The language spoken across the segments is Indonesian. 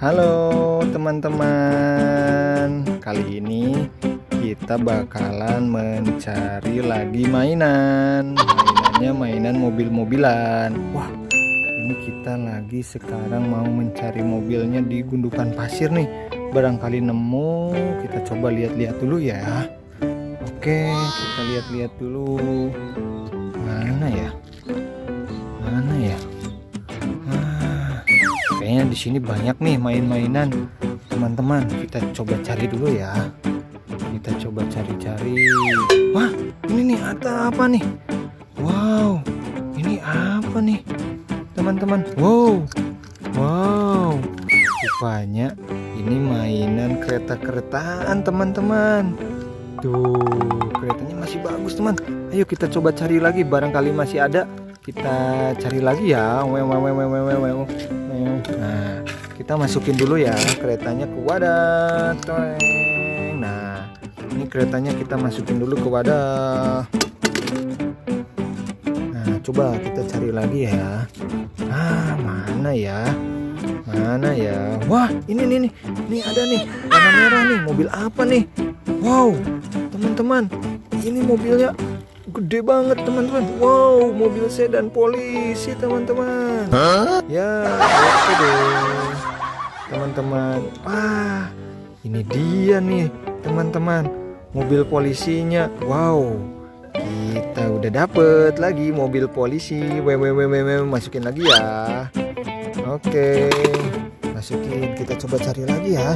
Halo teman-teman, kali ini kita bakalan mencari lagi mainannya mainan mobil-mobilan. Wah, ini kita lagi sekarang mau mencari mobilnya di gundukan pasir nih. Barangkali nemu, kita coba lihat-lihat dulu ya. Oke, kita lihat-lihat dulu. Mana ya? Kayaknya di sini banyak nih main-mainan, teman-teman. Kita coba cari dulu ya. Kita coba cari-cari. Wah, ini nih ada apa nih? Wow, ini apa nih, teman-teman? Wow. Rupanya ini mainan kereta-keretaan, teman-teman. Tuh, keretanya masih bagus, teman. Ayo kita coba cari lagi, barangkali masih ada. Kita cari lagi ya. Nah, kita masukin dulu ya keretanya ke wadah. Nah, ini keretanya kita masukin dulu ke wadah. Nah, coba kita cari lagi ya. Mana ya? Wah, ini ada nih, warna merah nih. Mobil apa nih? Wow, teman-teman, ini mobilnya gede banget, teman-teman. Wow, mobil sedan polisi, teman-teman. Ya, oke deh, teman-teman. Wah, ini dia nih, teman-teman, mobil polisinya. Wow, kita udah dapet lagi mobil polisi. Masukin lagi ya. Oke, masukin. Kita coba cari lagi ya.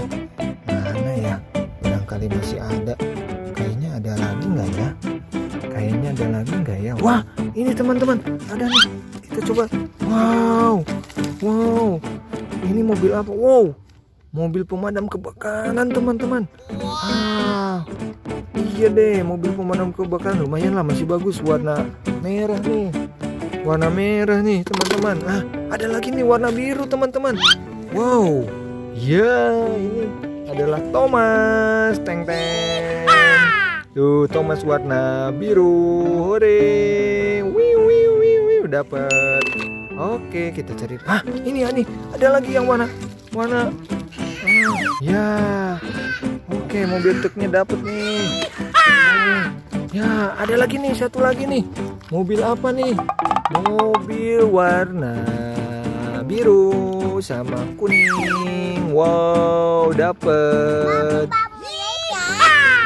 Mana ya? Barangkali masih ada. Kayaknya ada lagi nggak ya? Wah, ini teman-teman, ada nih. Kita coba. Wow. Ini mobil apa? Wow, mobil pemadam kebakaran, teman-teman. Iya deh, mobil pemadam kebakaran. Lumayan lah, masih bagus. Warna merah nih, teman-teman. Ada lagi nih warna biru, teman-teman. Wow. Ya, ini adalah Thomas. Teng. Tuh, Thomas warna biru. Hore. Wiu, dapat. Oke, kita cari. Ini ada lagi yang warna. Ya. Oke, mobil truknya dapat nih. Ya, ada lagi nih, satu lagi nih. Mobil apa nih? Mobil warna biru sama kuning. Wow, dapat.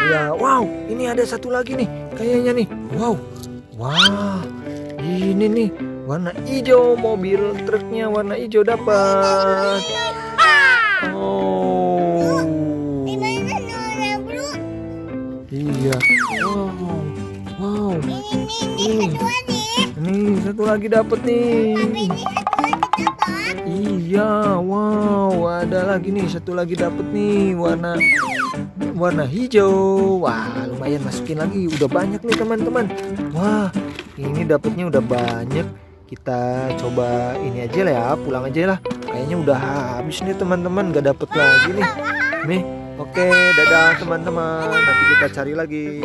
Ya, wow, ini ada satu lagi nih, kayaknya nih. Wow, ini nih warna hijau, mobil truknya warna hijau dapat. Oh, iya. Wow. Ini satu lagi dapat nih. Iya, wow, ada lagi nih, satu lagi dapat nih warna hijau. Wah, lumayan, masukin lagi. Udah banyak nih, teman-teman. Wah, ini dapatnya udah banyak. Kita coba ini aja lah ya, pulang aja lah. Kayaknya udah habis nih, teman-teman. Gak dapet lagi nih. Oke, dadah teman-teman. Nanti kita cari lagi.